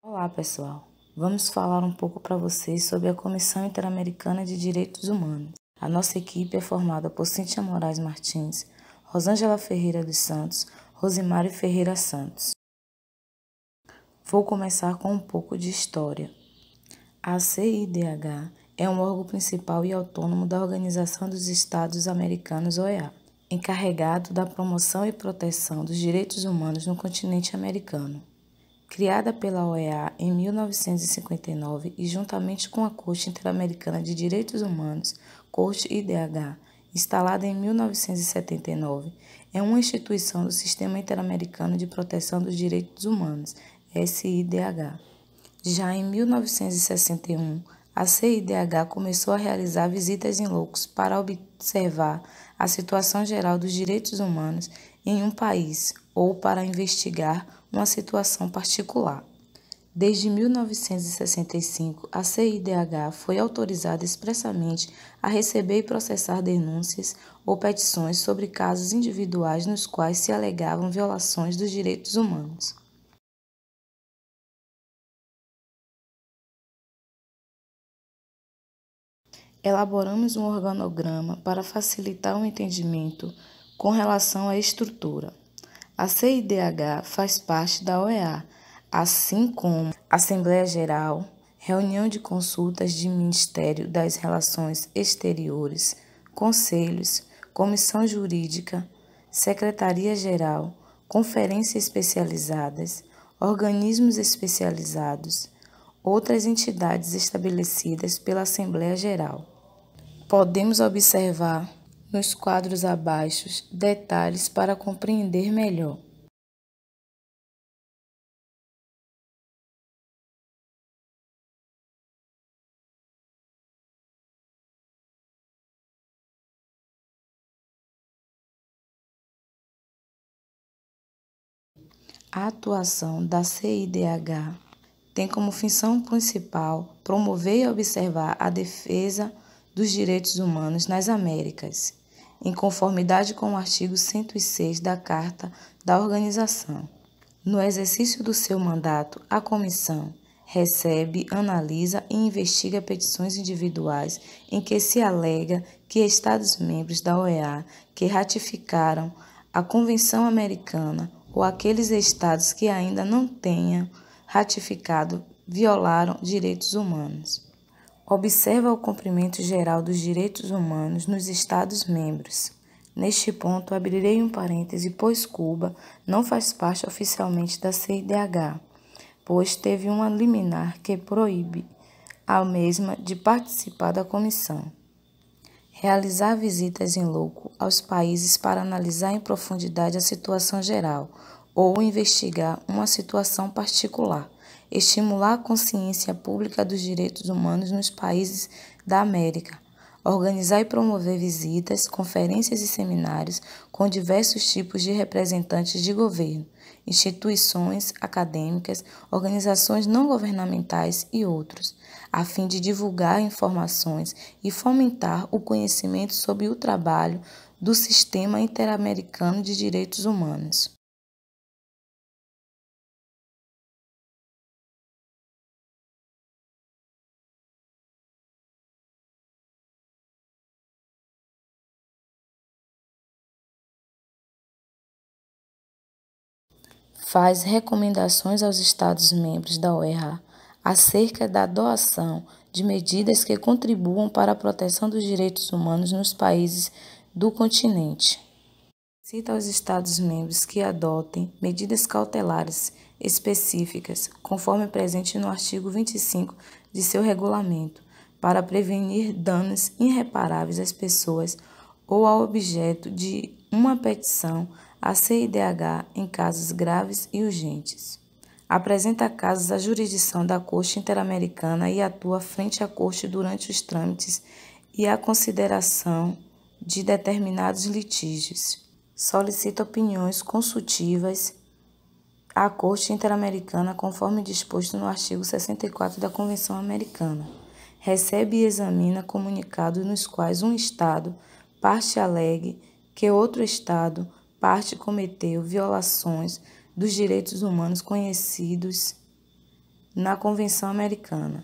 Olá, pessoal! Vamos falar um pouco para vocês sobre a Comissão Interamericana de Direitos Humanos. A nossa equipe é formada por Cíntia Moraes Martins, Rosângela Ferreira dos Santos, Rosimari Ferreira Santos. Vou começar com um pouco de história. A CIDH é um órgão principal e autônomo da Organização dos Estados Americanos, OEA, encarregado da promoção e proteção dos direitos humanos no continente americano. Criada pela OEA em 1959 e juntamente com a Corte Interamericana de Direitos Humanos, Corte IDH, instalada em 1979, é uma instituição do Sistema Interamericano de Proteção dos Direitos Humanos, SIDH. Já em 1961, a CIDH começou a realizar visitas em locos para observar a situação geral dos direitos humanos em um país ou para investigar uma situação particular. Desde 1965, a CIDH foi autorizada expressamente a receber e processar denúncias ou petições sobre casos individuais nos quais se alegavam violações dos direitos humanos. Elaboramos um organograma para facilitar o entendimento com relação à estrutura. A CIDH faz parte da OEA, assim como Assembleia Geral, reunião de consultas de Ministério das Relações Exteriores, conselhos, comissão jurídica, secretaria-geral, conferências especializadas, organismos especializados, outras entidades estabelecidas pela Assembleia Geral. Podemos observar nos quadros abaixo detalhes para compreender melhor. A atuação da CIDH tem como função principal promover e observar a defesa dos direitos humanos nas Américas, em conformidade com o artigo 106 da Carta da Organização. No exercício do seu mandato, a Comissão recebe, analisa e investiga petições individuais em que se alega que Estados-membros da OEA que ratificaram a Convenção Americana ou aqueles Estados que ainda não tenham ratificado violaram direitos humanos. Observa o cumprimento geral dos direitos humanos nos Estados-membros. Neste ponto, abrirei um parêntese, pois Cuba não faz parte oficialmente da CIDH, pois teve uma liminar que proíbe a mesma de participar da comissão. Realizar visitas em loco aos países para analisar em profundidade a situação geral ou investigar uma situação particular. Estimular a consciência pública dos direitos humanos nos países da América. Organizar e promover visitas, conferências e seminários com diversos tipos de representantes de governo, instituições acadêmicas, organizações não governamentais e outros, a fim de divulgar informações e fomentar o conhecimento sobre o trabalho do Sistema Interamericano de Direitos Humanos. Faz recomendações aos Estados-membros da OEA acerca da adoção de medidas que contribuam para a proteção dos direitos humanos nos países do continente. Cita aos Estados-membros que adotem medidas cautelares específicas, conforme presente no artigo 25 de seu regulamento, para prevenir danos irreparáveis às pessoas ou ao objeto de uma petição à CIDH em casos graves e urgentes. Apresenta casos à jurisdição da Corte Interamericana e atua frente à Corte durante os trâmites e a consideração de determinados litígios. Solicita opiniões consultivas à Corte Interamericana conforme disposto no artigo 64 da Convenção Americana. Recebe e examina comunicados nos quais um Estado, parte alegue que outro Estado, parte cometeu violações dos direitos humanos conhecidos na Convenção Americana.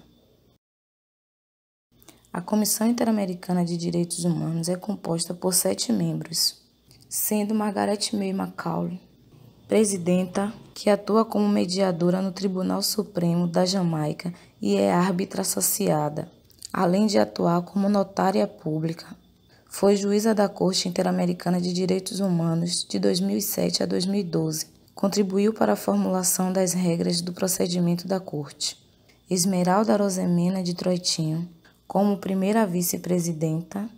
A Comissão Interamericana de Direitos Humanos é composta por 7 membros, sendo Margaret May Macaulay presidenta, que atua como mediadora no Tribunal Supremo da Jamaica e é árbitra associada, além de atuar como notária pública. Foi juíza da Corte Interamericana de Direitos Humanos de 2007 a 2012. Contribuiu para a formulação das regras do procedimento da Corte. Esmeralda Rosemena de Troitinho, como primeira vice-presidenta,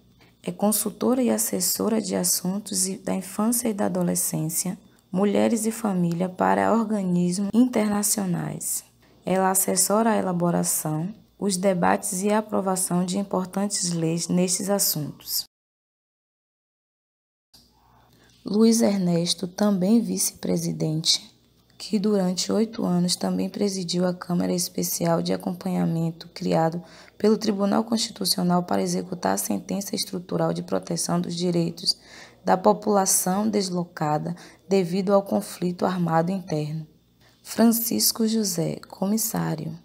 é consultora e assessora de assuntos da infância e da adolescência, mulheres e família para organismos internacionais. Ela assessora a elaboração, os debates e a aprovação de importantes leis nestes assuntos. Luiz Ernesto, também vice-presidente, que durante 8 anos também presidiu a Câmara Especial de Acompanhamento criado pelo Tribunal Constitucional para executar a sentença estrutural de proteção dos direitos da população deslocada devido ao conflito armado interno. Francisco José, comissário.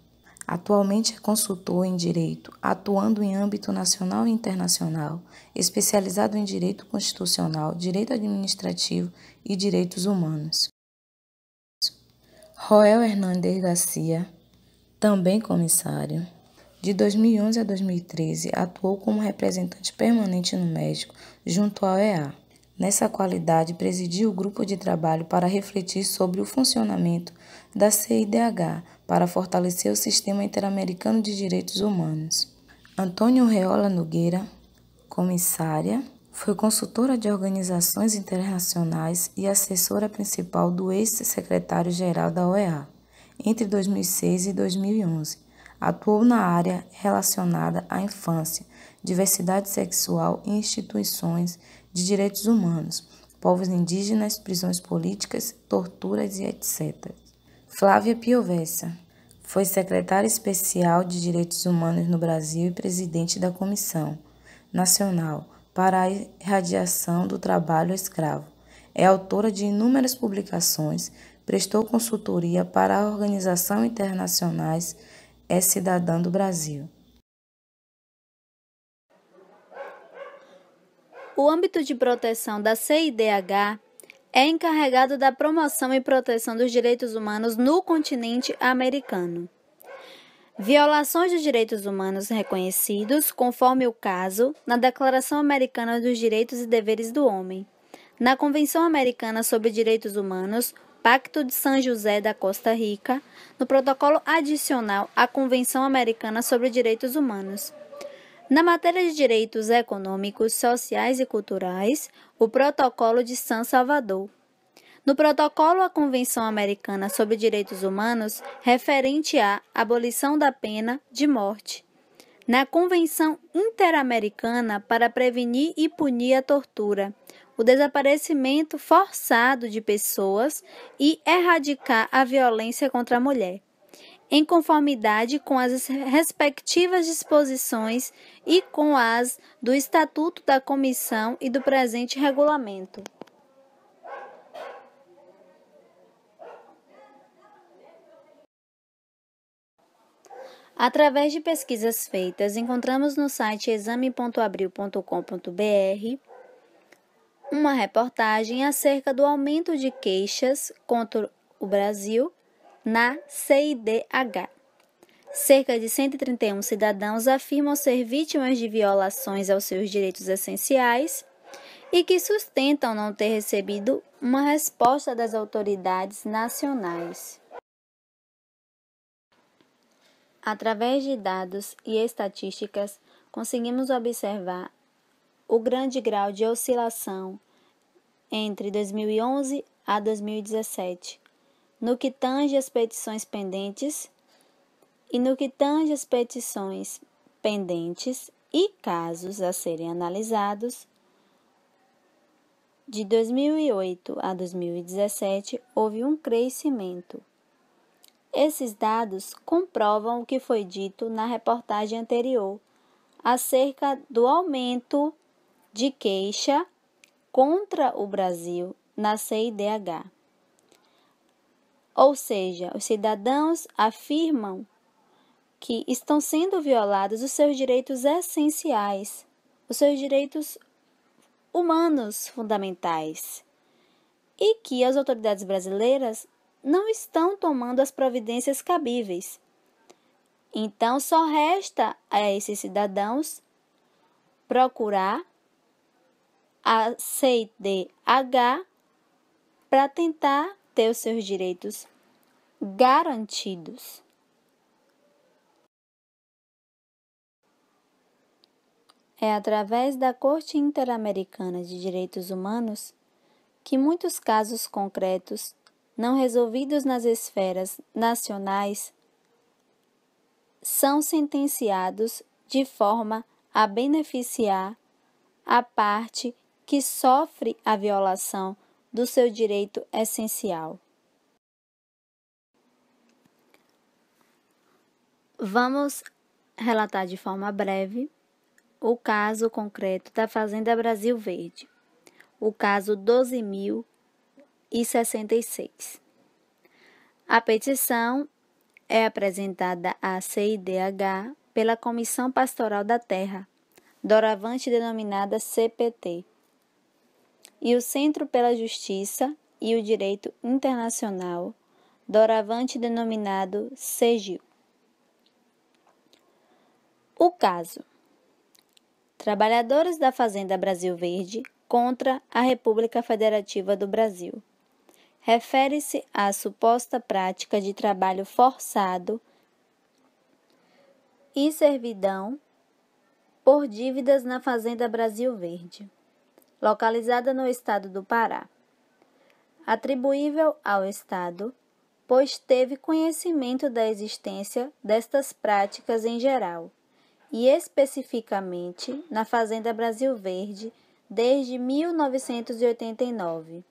Atualmente é consultor em direito, atuando em âmbito nacional e internacional, especializado em direito constitucional, direito administrativo e direitos humanos. Roel Hernandes Garcia, também comissário. De 2011 a 2013, atuou como representante permanente no México, junto à OEA. Nessa qualidade, presidiu o grupo de trabalho para refletir sobre o funcionamento da CIDH para fortalecer o sistema interamericano de direitos humanos. Antônio Reola Nogueira, comissária, foi consultora de organizações internacionais e assessora principal do ex-secretário-geral da OEA entre 2006 e 2011. Atuou na área relacionada à infância, diversidade sexual e instituições de direitos humanos, povos indígenas, prisões políticas, torturas e etc. Flávia Piovessa foi secretária especial de Direitos Humanos no Brasil e presidente da Comissão Nacional para a Erradicação do Trabalho Escravo. É autora de inúmeras publicações, prestou consultoria para a Organização Internacionais É Cidadã do Brasil. O âmbito de proteção da CIDH é encarregado da promoção e proteção dos direitos humanos no continente americano. Violações dos direitos humanos reconhecidos, conforme o caso, na Declaração Americana dos Direitos e Deveres do Homem, na Convenção Americana sobre Direitos Humanos, Pacto de San José da Costa Rica, no Protocolo Adicional à Convenção Americana sobre Direitos Humanos. Na matéria de direitos econômicos, sociais e culturais, o Protocolo de San Salvador. No Protocolo à Convenção Americana sobre Direitos Humanos, referente à abolição da pena de morte. Na Convenção Interamericana para prevenir e punir a tortura, o desaparecimento forçado de pessoas e erradicar a violência contra a mulher, em conformidade com as respectivas disposições e com as do Estatuto da Comissão e do presente regulamento. Através de pesquisas feitas, encontramos no site exame.abril.com.br uma reportagem acerca do aumento de queixas contra o Brasil na CIDH. Cerca de 131 cidadãos afirmam ser vítimas de violações aos seus direitos essenciais e que sustentam não ter recebido uma resposta das autoridades nacionais. Através de dados e estatísticas, conseguimos observar o grande grau de oscilação entre 2011 a 2017, no que tange as petições pendentes e no que tange as petições pendentes e casos a serem analisados. De 2008 a 2017, houve um crescimento. Esses dados comprovam o que foi dito na reportagem anterior acerca do aumento de queixa contra o Brasil na CIDH. Ou seja, os cidadãos afirmam que estão sendo violados os seus direitos essenciais, os seus direitos humanos fundamentais, e que as autoridades brasileiras não estão tomando as providências cabíveis. Então, só resta a esses cidadãos procurar a CIDH para tentar ter os seus direitos garantidos. É através da Corte Interamericana de Direitos Humanos que muitos casos concretos, não resolvidos nas esferas nacionais, são sentenciados de forma a beneficiar a parte que sofre a violação do seu direito essencial. Vamos relatar de forma breve o caso concreto da Fazenda Brasil Verde, o caso 12.066. A petição é apresentada à CIDH pela Comissão Pastoral da Terra, doravante denominada CPT, e o Centro pela Justiça e o Direito Internacional, doravante denominado CEGIL. O caso: trabalhadores da Fazenda Brasil Verde contra a República Federativa do Brasil. Refere-se à suposta prática de trabalho forçado e servidão por dívidas na Fazenda Brasil Verde, localizada no estado do Pará, atribuível ao estado, pois teve conhecimento da existência destas práticas em geral, e especificamente na Fazenda Brasil Verde desde 1989.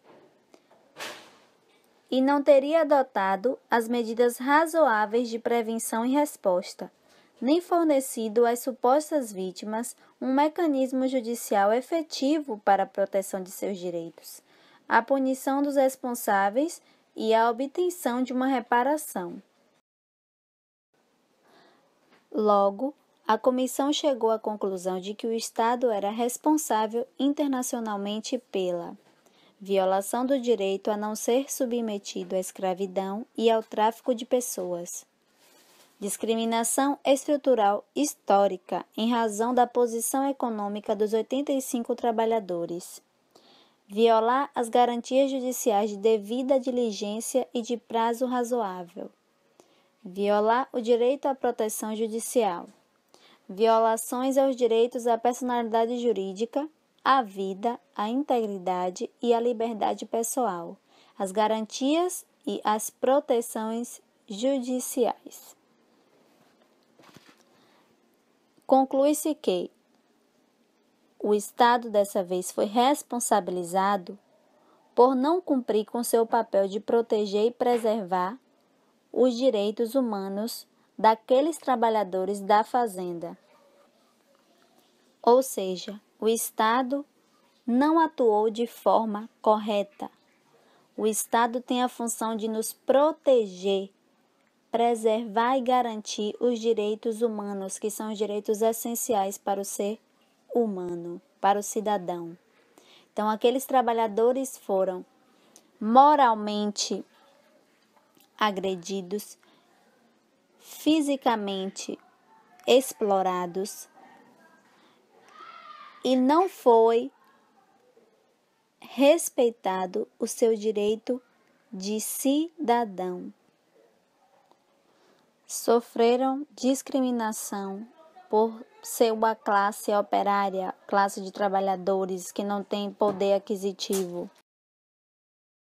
E não teria adotado as medidas razoáveis de prevenção e resposta, nem fornecido às supostas vítimas um mecanismo judicial efetivo para a proteção de seus direitos, a punição dos responsáveis e a obtenção de uma reparação. Logo, a comissão chegou à conclusão de que o Estado era responsável internacionalmente pela violação do direito a não ser submetido à escravidão e ao tráfico de pessoas, discriminação estrutural histórica em razão da posição econômica dos 85 trabalhadores, violar as garantias judiciais de devida diligência e de prazo razoável, violar o direito à proteção judicial, violações aos direitos à personalidade jurídica, à vida, à integridade e à liberdade pessoal, as garantias e as proteções judiciais. Conclui-se que o Estado dessa vez foi responsabilizado por não cumprir com seu papel de proteger e preservar os direitos humanos daqueles trabalhadores da fazenda. Ou seja, o Estado não atuou de forma correta. O Estado tem a função de nos proteger, preservar e garantir os direitos humanos, que são os direitos essenciais para o ser humano, para o cidadão. Então, aqueles trabalhadores foram moralmente agredidos, fisicamente explorados, e não foi respeitado o seu direito de cidadão. Sofreram discriminação por ser uma classe operária, classe de trabalhadores que não tem poder aquisitivo.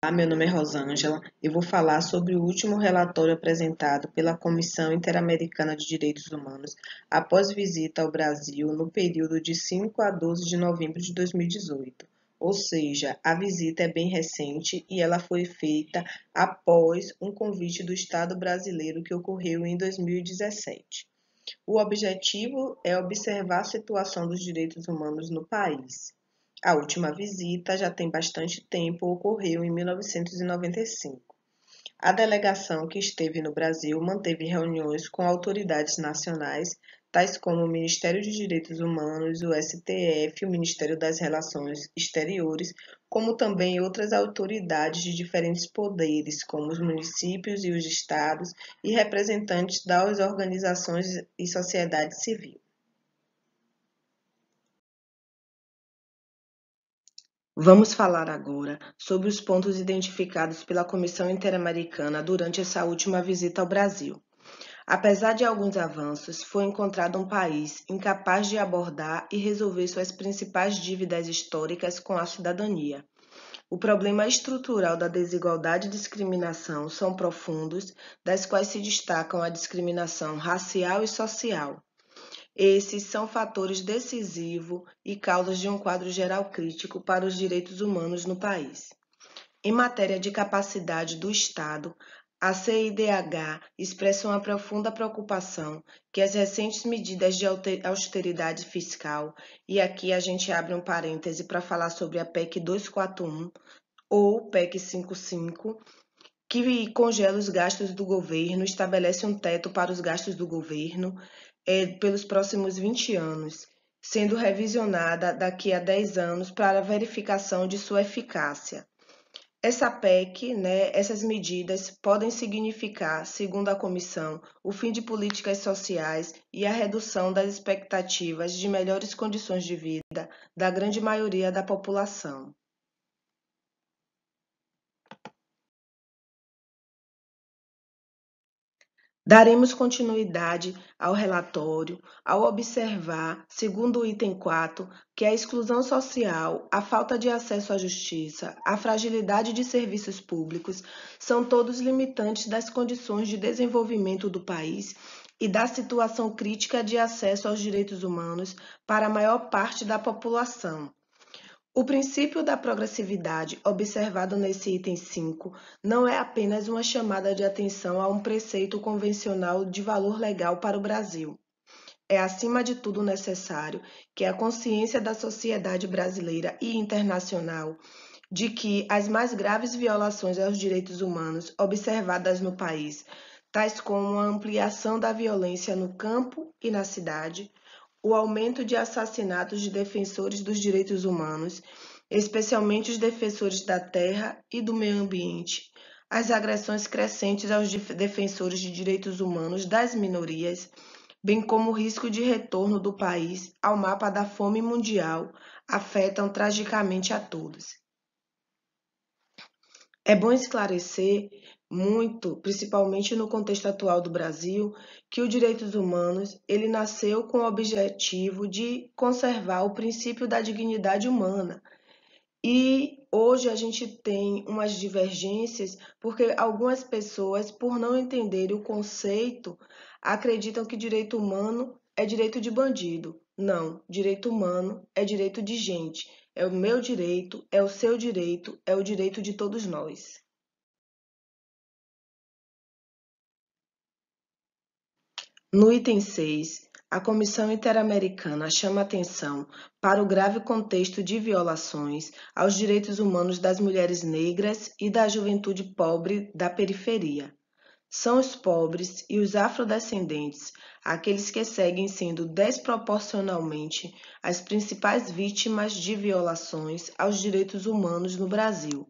Olá, meu nome é Rosângela. Eu vou falar sobre o último relatório apresentado pela Comissão Interamericana de Direitos Humanos após visita ao Brasil no período de 5 a 12 de novembro de 2018. Ou seja, a visita é bem recente e ela foi feita após um convite do Estado brasileiro que ocorreu em 2017. O objetivo é observar a situação dos direitos humanos no país. A última visita já tem bastante tempo, ocorreu em 1995. A delegação que esteve no Brasil manteve reuniões com autoridades nacionais, tais como o Ministério dos Direitos Humanos, o STF, o Ministério das Relações Exteriores, como também outras autoridades de diferentes poderes, como os municípios e os estados, e representantes das organizações e sociedade civil. Vamos falar agora sobre os pontos identificados pela Comissão Interamericana durante essa última visita ao Brasil. Apesar de alguns avanços, foi encontrado um país incapaz de abordar e resolver suas principais dívidas históricas com a cidadania. O problema estrutural da desigualdade e discriminação são profundos, das quais se destacam a discriminação racial e social. Esses são fatores decisivos e causas de um quadro geral crítico para os direitos humanos no país. Em matéria de capacidade do Estado, a CIDH expressa uma profunda preocupação que as recentes medidas de austeridade fiscal, e aqui a gente abre um parêntese para falar sobre a PEC 241 ou PEC 55, que congela os gastos do governo, estabelece um teto para os gastos do governo pelos próximos 20 anos, sendo revisionada daqui a 10 anos para verificação de sua eficácia. Essa PEC, essas medidas podem significar, segundo a comissão, o fim de políticas sociais e a redução das expectativas de melhores condições de vida da grande maioria da população. Daremos continuidade ao relatório ao observar, segundo o item 4, que a exclusão social, a falta de acesso à justiça, a fragilidade de serviços públicos são todos limitantes das condições de desenvolvimento do país e da situação crítica de acesso aos direitos humanos para a maior parte da população. O princípio da progressividade, observado nesse item 5, não é apenas uma chamada de atenção a um preceito convencional de valor legal para o Brasil. É, acima de tudo, necessário que a consciência da sociedade brasileira e internacional de que as mais graves violações aos direitos humanos observadas no país, tais como a ampliação da violência no campo e na cidade, o aumento de assassinatos de defensores dos direitos humanos, especialmente os defensores da terra e do meio ambiente, as agressões crescentes aos defensores de direitos humanos das minorias, bem como o risco de retorno do país ao mapa da fome mundial, afetam tragicamente a todos. É bom esclarecer muito, principalmente no contexto atual do Brasil, que os direitos humanos, ele nasceu com o objetivo de conservar o princípio da dignidade humana. E hoje a gente tem umas divergências porque algumas pessoas, por não entenderem o conceito, acreditam que direito humano é direito de bandido. Não, direito humano é direito de gente. É o meu direito, é o seu direito, é o direito de todos nós. No item 6, a Comissão Interamericana chama atenção para o grave contexto de violações aos direitos humanos das mulheres negras e da juventude pobre da periferia. São os pobres e os afrodescendentes aqueles que seguem sendo desproporcionalmente as principais vítimas de violações aos direitos humanos no Brasil.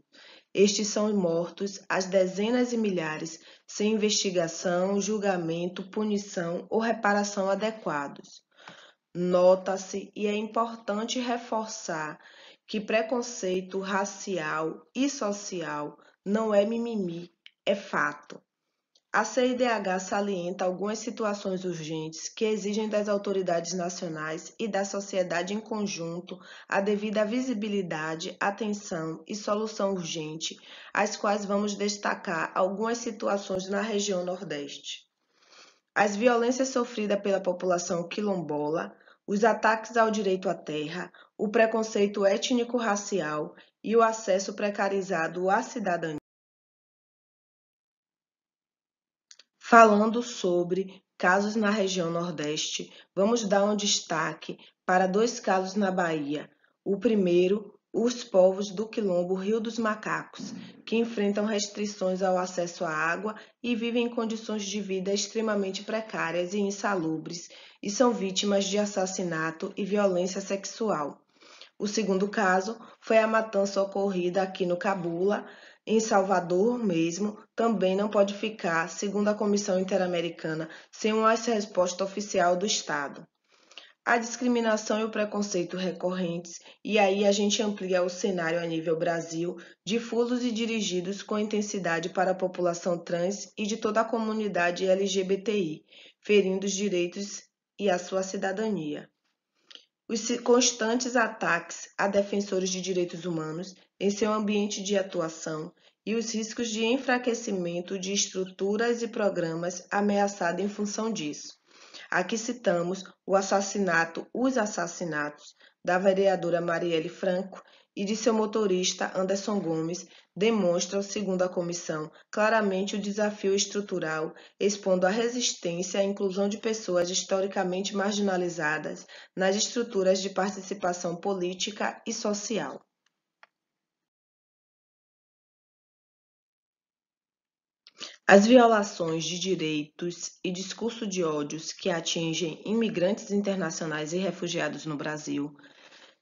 Estes são mortos às dezenas e milhares, sem investigação, julgamento, punição ou reparação adequados. Nota-se, e é importante reforçar, que preconceito racial e social não é mimimi, é fato. A CIDH salienta algumas situações urgentes que exigem das autoridades nacionais e da sociedade em conjunto a devida visibilidade, atenção e solução urgente, as quais vamos destacar algumas situações na região Nordeste. As violências sofridas pela população quilombola, os ataques ao direito à terra, o preconceito étnico-racial e o acesso precarizado à cidadania. Falando sobre casos na região Nordeste, vamos dar um destaque para 2 casos na Bahia. O primeiro, os povos do Quilombo Rio dos Macacos, que enfrentam restrições ao acesso à água e vivem em condições de vida extremamente precárias e insalubres e são vítimas de assassinato e violência sexual. O segundo caso foi a matança ocorrida aqui no Cabula, em Salvador mesmo, também não pode ficar, segundo a Comissão Interamericana, sem uma resposta oficial do Estado. A discriminação e o preconceito recorrentes, e aí a gente amplia o cenário a nível Brasil, difusos e dirigidos com intensidade para a população trans e de toda a comunidade LGBTI, ferindo os direitos e a sua cidadania. Os constantes ataques a defensores de direitos humanos em seu ambiente de atuação e os riscos de enfraquecimento de estruturas e programas ameaçados em função disso. Aqui citamos os assassinatos da vereadora Marielle Franco e de seu motorista Anderson Gomes demonstram, segundo a comissão, claramente o desafio estrutural, expondo a resistência à inclusão de pessoas historicamente marginalizadas nas estruturas de participação política e social. As violações de direitos e discurso de ódios que atingem imigrantes internacionais e refugiados no Brasil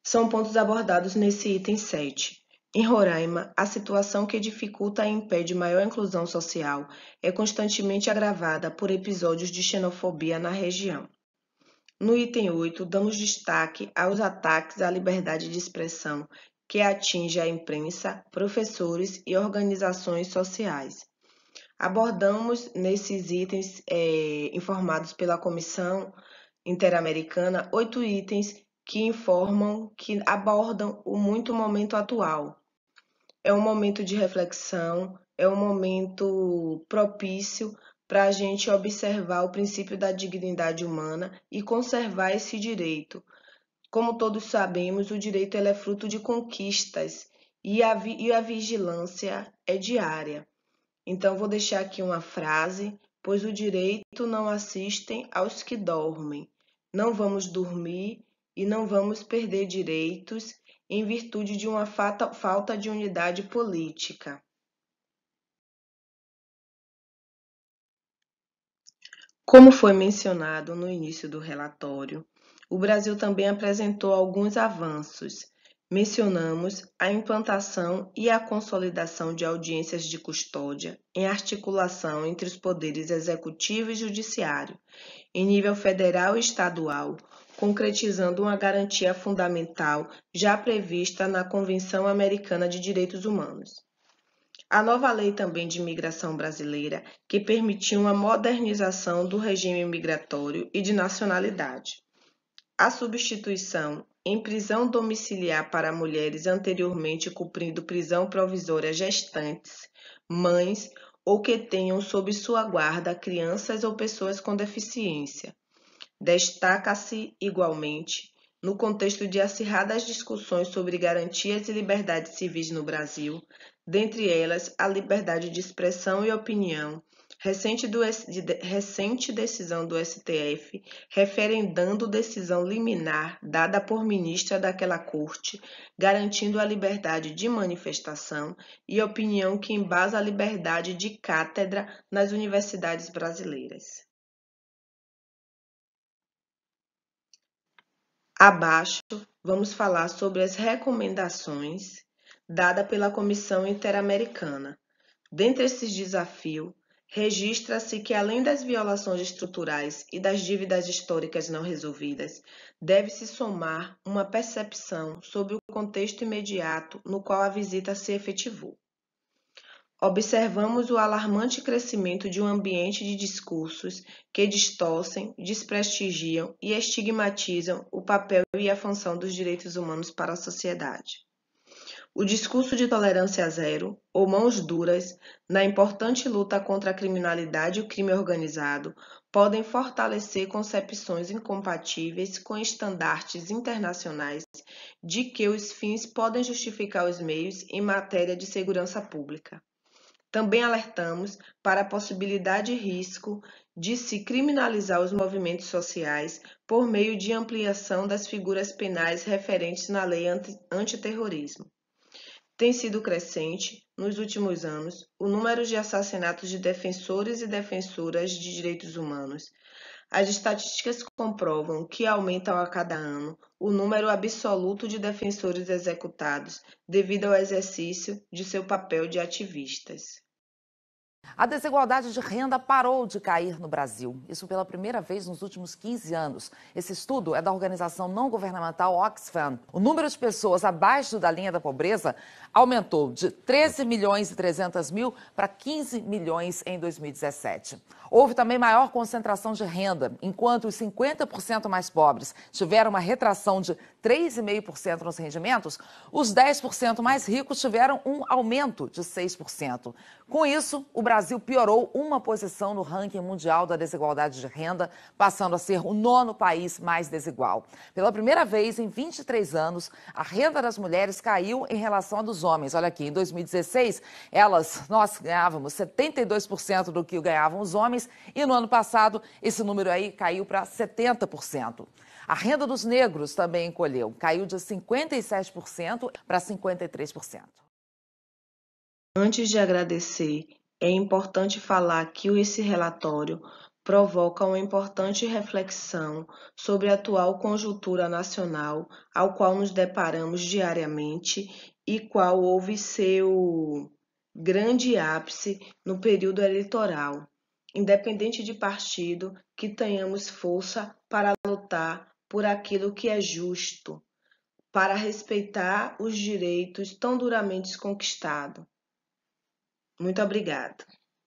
são pontos abordados nesse item 7. Em Roraima, a situação que dificulta e impede maior inclusão social é constantemente agravada por episódios de xenofobia na região. No item 8, damos destaque aos ataques à liberdade de expressão que atinge a imprensa, professores e organizações sociais. Abordamos nesses itens informados pela Comissão Interamericana 8 itens que abordam o muito momento atual. É um momento de reflexão, é um momento propício para a gente observar o princípio da dignidade humana e conservar esse direito. Como todos sabemos, o direito é fruto de conquistas e a vigilância é diária. Então, vou deixar aqui uma frase, pois o direito não assistem aos que dormem. Não vamos dormir e não vamos perder direitos em virtude de uma falta de unidade política. Como foi mencionado no início do relatório, o Brasil também apresentou alguns avanços. Mencionamos a implantação e a consolidação de audiências de custódia em articulação entre os poderes executivo e judiciário, em nível federal e estadual, concretizando uma garantia fundamental já prevista na Convenção Americana de Direitos Humanos. A nova lei também de imigração brasileira, que permitiu uma modernização do regime migratório e de nacionalidade. A substituição em prisão domiciliar para mulheres anteriormente cumprindo prisão provisória gestantes, mães ou que tenham sob sua guarda crianças ou pessoas com deficiência. Destaca-se, igualmente, no contexto de acirradas discussões sobre garantias e liberdades civis no Brasil, dentre elas a liberdade de expressão e opinião, recente decisão do STF, referendando decisão liminar dada por ministra daquela corte, garantindo a liberdade de manifestação e opinião que embasa a liberdade de cátedra nas universidades brasileiras. Abaixo, vamos falar sobre as recomendações dadas pela Comissão Interamericana. Dentre esses desafios, registra-se que, além das violações estruturais e das dívidas históricas não resolvidas, deve-se somar uma percepção sobre o contexto imediato no qual a visita se efetivou. Observamos o alarmante crescimento de um ambiente de discursos que distorcem, desprestigiam e estigmatizam o papel e a função dos direitos humanos para a sociedade. O discurso de tolerância zero, ou mãos duras, na importante luta contra a criminalidade e o crime organizado, podem fortalecer concepções incompatíveis com estandartes internacionais de que os fins podem justificar os meios em matéria de segurança pública. Também alertamos para a possibilidade e risco de se criminalizar os movimentos sociais por meio de ampliação das figuras penais referentes na lei antiterrorismo. Tem sido crescente, nos últimos anos, o número de assassinatos de defensores e defensoras de direitos humanos. As estatísticas comprovam que aumentam a cada ano o número absoluto de defensores executados devido ao exercício de seu papel de ativistas. A desigualdade de renda parou de cair no Brasil. Isso pela primeira vez nos últimos 15 anos. Esse estudo é da organização não governamental Oxfam. O número de pessoas abaixo da linha da pobreza aumentou de 13 milhões e 300 mil para 15 milhões em 2017. Houve também maior concentração de renda. Enquanto os 50% mais pobres tiveram uma retração de 3,5% nos rendimentos, os 10% mais ricos tiveram um aumento de 6%. Com isso, o Brasil piorou uma posição no ranking mundial da desigualdade de renda, passando a ser o 9º país mais desigual. Pela primeira vez em 23 anos, a renda das mulheres caiu em relação à dos homens. Olha aqui, em 2016, nós ganhávamos 72% do que ganhavam os homens e no ano passado esse número aí caiu para 70%. A renda dos negros também encolheu, caiu de 57% para 53%. Antes de agradecer, é importante falar que esse relatório provoca uma importante reflexão sobre a atual conjuntura nacional, ao qual nos deparamos diariamente e qual houve seu grande ápice no período eleitoral. Independente de partido, que tenhamos força para lutar por aquilo que é justo, para respeitar os direitos tão duramente conquistados. Muito obrigada.